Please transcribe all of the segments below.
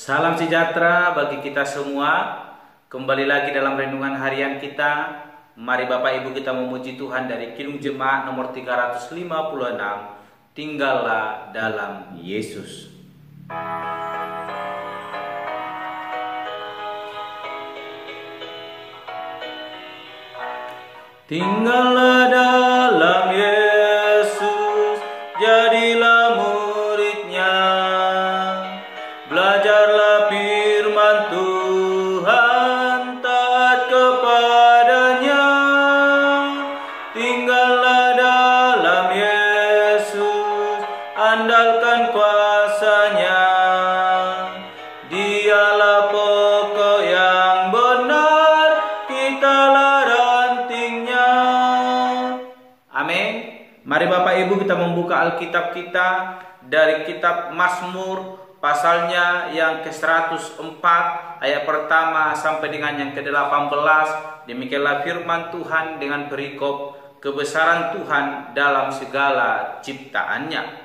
Salam sejahtera bagi kita semua. Kembali lagi dalam renungan harian kita. Mari Bapak Ibu kita memuji Tuhan dari Kidung Jemaat nomor 356. Tinggallah dalam Yesus. Tinggallah dalam Yesus, jadilah muridnya. Belajarlah firman Tuhan, taat kepadanya. Tinggallah dalam Yesus, andalkan kuasanya. Dialah pokok yang benar, kitalah rantingnya. Amin. Mari Bapak Ibu kita membuka Alkitab kita dari kitab Mazmur, pasalnya yang ke-104 ayat pertama sampai dengan yang ke-18. Demikianlah firman Tuhan dengan perikop kebesaran Tuhan dalam segala ciptaannya.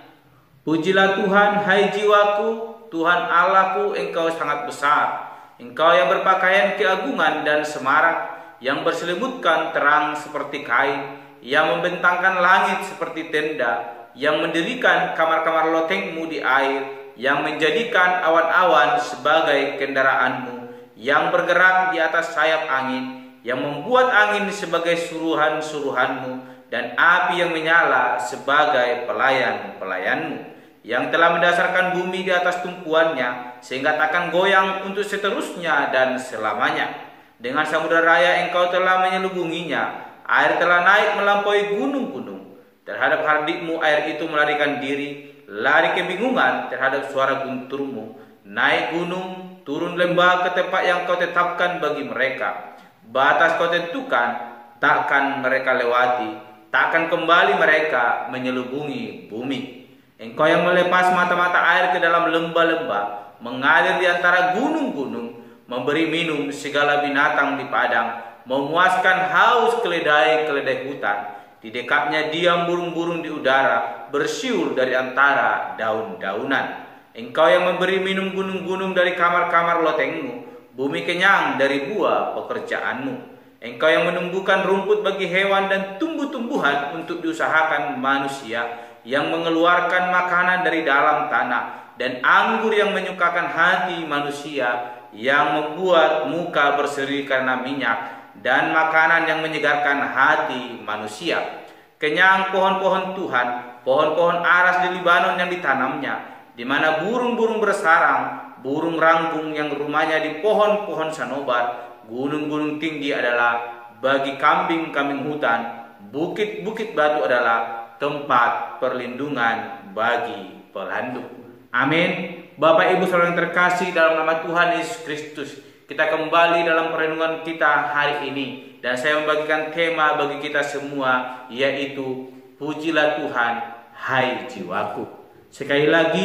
Pujilah Tuhan, hai jiwaku, Tuhan Allahku, Engkau sangat besar. Engkau yang berpakaian keagungan dan semarak, yang berselimutkan terang seperti kain, yang membentangkan langit seperti tenda, yang mendirikan kamar-kamar lotengmu di air, yang menjadikan awan-awan sebagai kendaraanmu, yang bergerak di atas sayap angin, yang membuat angin sebagai suruhan-suruhanmu, dan api yang menyala sebagai pelayan-pelayanmu, yang telah mendasarkan bumi di atas tumpuannya, sehingga takkan goyang untuk seterusnya dan selamanya. Dengan samudera raya Engkau telah menyelubunginya, air telah naik melampaui gunung-gunung. Terhadap hardikmu air itu melarikan diri, lari kebingungan terhadap suara gunturmu. Naik gunung, turun lembah ke tempat yang Kau tetapkan bagi mereka. Batas Kau tentukan, takkan mereka lewati, takkan kembali mereka menyelubungi bumi. Engkau yang melepas mata-mata air ke dalam lembah-lembah, mengalir di antara gunung-gunung, memberi minum segala binatang di padang, memuaskan haus keledai-keledai hutan. Di dekatnya diam burung-burung di udara, bersiul dari antara daun-daunan. Engkau yang memberi minum gunung-gunung dari kamar-kamar lotengmu, bumi kenyang dari buah pekerjaanmu. Engkau yang menumbuhkan rumput bagi hewan dan tumbuh-tumbuhan untuk diusahakan manusia, yang mengeluarkan makanan dari dalam tanah, dan anggur yang menyukakan hati manusia, yang membuat muka berseri karena minyak, dan makanan yang menyegarkan hati manusia. Kenyang pohon-pohon Tuhan, pohon-pohon aras di Libanon yang ditanamnya, di mana burung-burung bersarang, burung ranggung yang rumahnya di pohon-pohon sanobar. Gunung-gunung tinggi adalah bagi kambing-kambing hutan, bukit-bukit batu adalah tempat perlindungan bagi pelanduk. Amin. Bapak Ibu saudara yang terkasih dalam nama Tuhan Yesus Kristus, kita kembali dalam perenungan kita hari ini, dan saya membagikan tema bagi kita semua, yaitu pujilah Tuhan, hai jiwaku. Sekali lagi,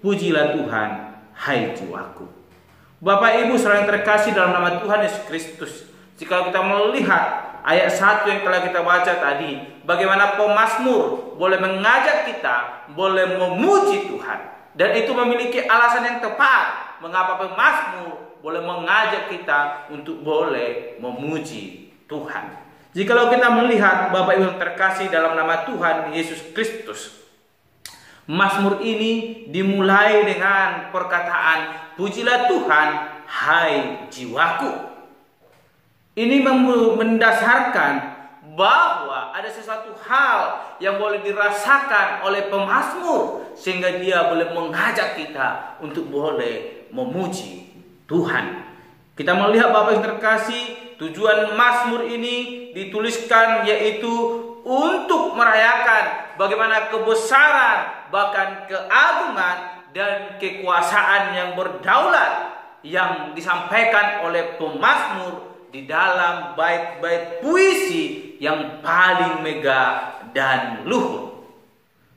pujilah Tuhan, hai jiwaku. Bapak Ibu saudara yang terkasih dalam nama Tuhan Yesus Kristus, jika kita melihat ayat 1 yang telah kita baca tadi, bagaimana pemazmur boleh mengajak kita, boleh memuji Tuhan. Dan itu memiliki alasan yang tepat mengapa pemazmur boleh mengajak kita untuk boleh memuji Tuhan. Jikalau kita melihat Bapak Ibu yang terkasih dalam nama Tuhan Yesus Kristus, mazmur ini dimulai dengan perkataan pujilah Tuhan, hai jiwaku. Ini mendasarkan bahwa ada sesuatu hal yang boleh dirasakan oleh pemazmur, sehingga dia boleh mengajak kita untuk boleh memuji Tuhan. Kita melihat Bapak yang terkasih, tujuan mazmur ini dituliskan yaitu untuk merayakan bagaimana kebesaran, bahkan keagungan dan kekuasaan yang berdaulat yang disampaikan oleh pemazmur di dalam bait-bait puisi yang paling megah dan luhur.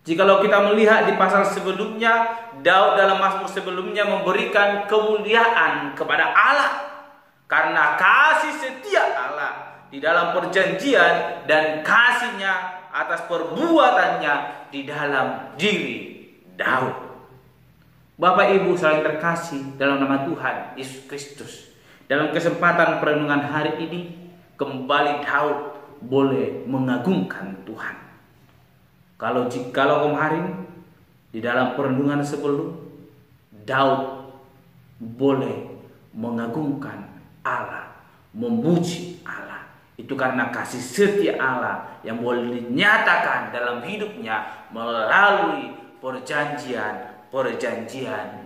Jikalau kita melihat di pasal sebelumnya, Daud dalam mazmur sebelumnya memberikan kemuliaan kepada Allah karena kasih setia Allah di dalam perjanjian dan kasihnya atas perbuatannya di dalam diri Daud. Bapak Ibu saling terkasih dalam nama Tuhan Yesus Kristus, dalam kesempatan perenungan hari ini kembali Daud boleh mengagungkan Tuhan. Kalau kemarin di dalam perenungan sebelum, Daud boleh mengagungkan Allah, memuji Allah. Itu karena kasih setia Allah yang boleh dinyatakan dalam hidupnya melalui perjanjian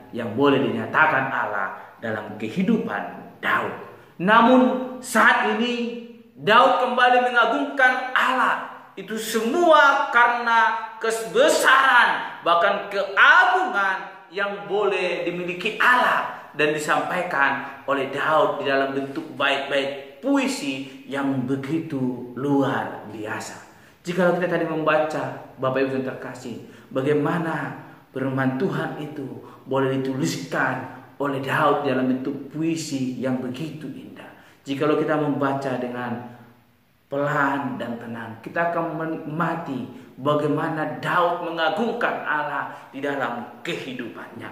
yang boleh dinyatakan Allah dalam kehidupan Daud. Namun saat ini Daud kembali mengagungkan Allah. Itu semua karena kebesaran, bahkan keagungan yang boleh dimiliki Allah dan disampaikan oleh Daud di dalam bentuk bait-bait puisi yang begitu luar biasa. Jika kita tadi membaca, Bapak Ibu yang terkasih, bagaimana firman Tuhan itu boleh dituliskan oleh Daud dalam bentuk puisi yang begitu indah. Jikalau kita membaca dengan pelan dan tenang, kita akan menikmati bagaimana Daud mengagungkan Allah di dalam kehidupannya.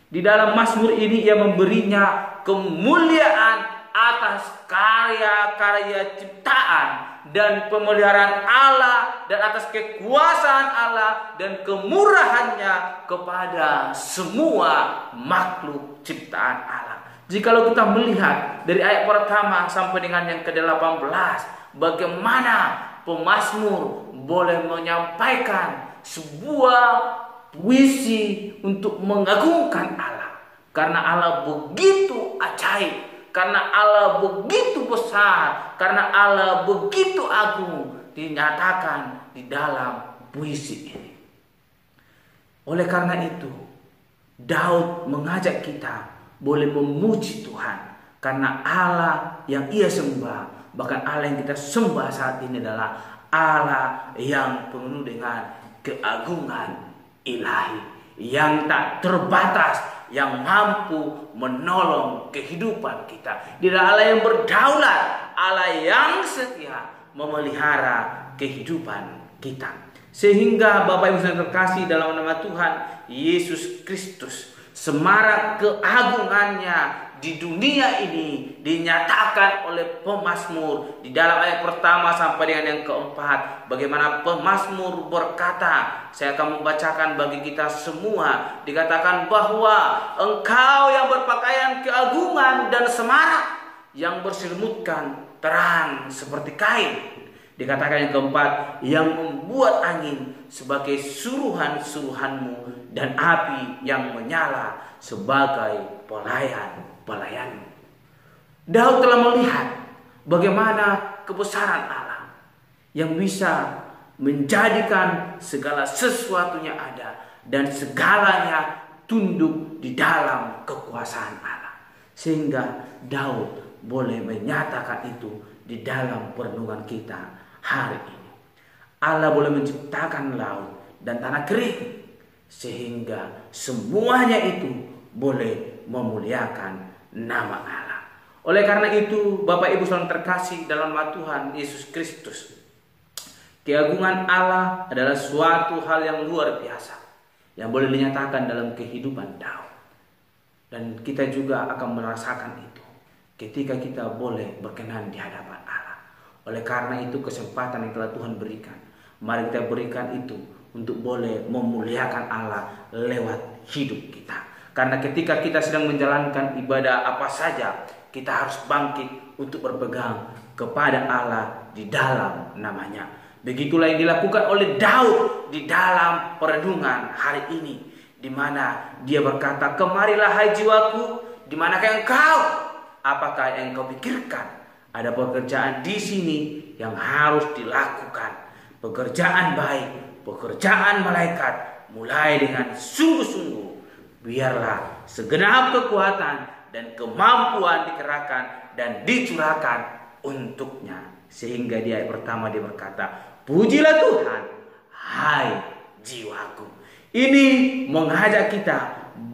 Di dalam Mazmur ini ia memberinya kemuliaan atas karya-karya ciptaan dan pemeliharaan Allah, dan atas kekuasaan Allah dan kemurahannya kepada semua makhluk ciptaan Allah. Jikalau kita melihat dari ayat pertama sampai dengan yang ke-18, bagaimana pemazmur boleh menyampaikan sebuah puisi untuk mengagungkan Allah, karena Allah begitu ajaib, karena Allah begitu besar, karena Allah begitu agung, dinyatakan di dalam puisi ini. Oleh karena itu, Daud mengajak kita boleh memuji Tuhan, karena Allah yang ia sembah, bahkan Allah yang kita sembah saat ini adalah Allah yang penuh dengan keagungan ilahi, yang tak terbatas, yang mampu menolong kehidupan kita. Dia adalah Allah yang berdaulat, Allah yang setia memelihara kehidupan kita. Sehingga Bapak Ibu yang terkasih dalam nama Tuhan Yesus Kristus, semarak keagungannya di dunia ini dinyatakan oleh pemazmur di dalam ayat pertama sampai dengan yang keempat. Bagaimana pemazmur berkata, saya akan membacakan bagi kita semua. Dikatakan bahwa Engkau yang berpakaian keagungan dan semarak, yang berselimutkan terang seperti kain. Dikatakan yang keempat, yang membuat angin sebagai suruhan-suruhanmu dan api yang menyala sebagai pelayan-pelayanmu. Daud telah melihat bagaimana kebesaran Allah yang bisa menjadikan segala sesuatunya ada dan segalanya tunduk di dalam kekuasaan Allah. Sehingga Daud boleh menyatakan itu di dalam perenungan kita hari ini. Allah boleh menciptakan laut dan tanah kering, sehingga semuanya itu boleh memuliakan nama Allah. Oleh karena itu, Bapak Ibu saudara terkasih dalam nama Tuhan Yesus Kristus, keagungan Allah adalah suatu hal yang luar biasa yang boleh dinyatakan dalam kehidupan Daud. Dan kita juga akan merasakan itu ketika kita boleh berkenan di hadapan Allah. Oleh karena itu, kesempatan yang telah Tuhan berikan, mari kita berikan itu untuk boleh memuliakan Allah lewat hidup kita. Karena ketika kita sedang menjalankan ibadah apa saja, kita harus bangkit untuk berpegang kepada Allah di dalam namanya. Begitulah yang dilakukan oleh Daud di dalam perenungan hari ini, di mana dia berkata, "Kemarilah hai jiwaku, di manakah engkau? Apakah yang engkau pikirkan? Ada pekerjaan di sini yang harus dilakukan. Pekerjaan baik, pekerjaan malaikat, mulai dengan sungguh-sungguh. Biarlah segenap kekuatan dan kemampuan dikerahkan dan dicurahkan untuknya." Sehingga di ayat pertama dia berkata, "Pujilah Tuhan, hai jiwaku." Ini mengajak kita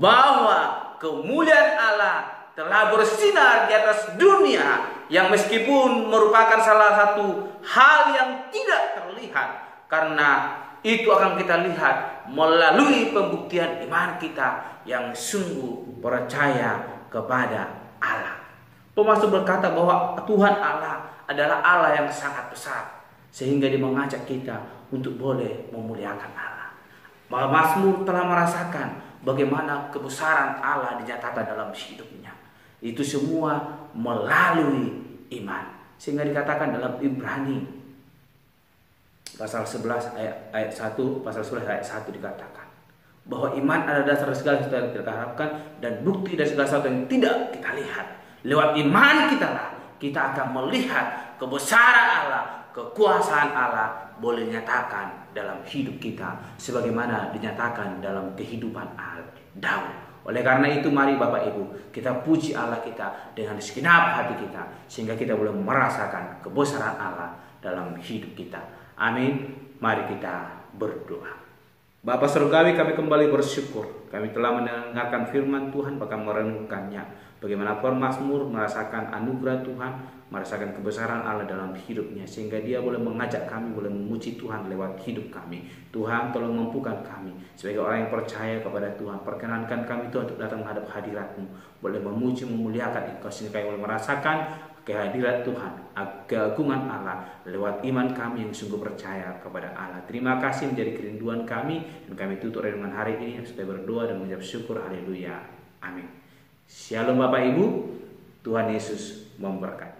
bahwa kemuliaan Allah telah bersinar di atas dunia, yang meskipun merupakan salah satu hal yang tidak terlihat, karena itu akan kita lihat melalui pembuktian iman kita yang sungguh percaya kepada Allah. Pemasmur berkata bahwa Tuhan Allah adalah Allah yang sangat besar, sehingga Dia mengajak kita untuk boleh memuliakan Allah. Mazmur telah merasakan bagaimana kebesaran Allah dinyatakan dalam hidupnya. Itu semua melalui iman. Sehingga dikatakan dalam Ibrani pasal 11 ayat 1, pasal 11 ayat 1 dikatakan bahwa iman adalah dasar segala sesuatu yang kita harapkan dan bukti dari segala sesuatu yang tidak kita lihat. Lewat iman kita akan melihat kebesaran Allah, kekuasaan Allah boleh dinyatakan dalam hidup kita sebagaimana dinyatakan dalam kehidupan Daud. Oleh karena itu mari Bapak Ibu kita puji Allah kita dengan segenap hati kita, sehingga kita boleh merasakan kebesaran Allah dalam hidup kita. Amin. Mari kita berdoa. Bapa Surgawi, kami kembali bersyukur. Kami telah mendengarkan firman Tuhan, bahkan merenungkannya. Bagaimana pemazmur merasakan anugerah Tuhan, merasakan kebesaran Allah dalam hidupnya, sehingga dia boleh mengajak kami, boleh memuji Tuhan lewat hidup kami. Tuhan, tolong mampukan kami sebagai orang yang percaya kepada Tuhan. Perkenankan kami Tuhan untuk datang menghadap hadirat-Mu, boleh memuji, memuliakan Engkau, sehingga kami boleh merasakan kehadirat Tuhan, keagungan Allah lewat iman kami yang sungguh percaya kepada Allah. Terima kasih menjadi kerinduan kami, dan kami tutup renungan hari ini supaya berdoa dan mengucap syukur. Haleluya. Amin. Shalom Bapak Ibu, Tuhan Yesus memberkati.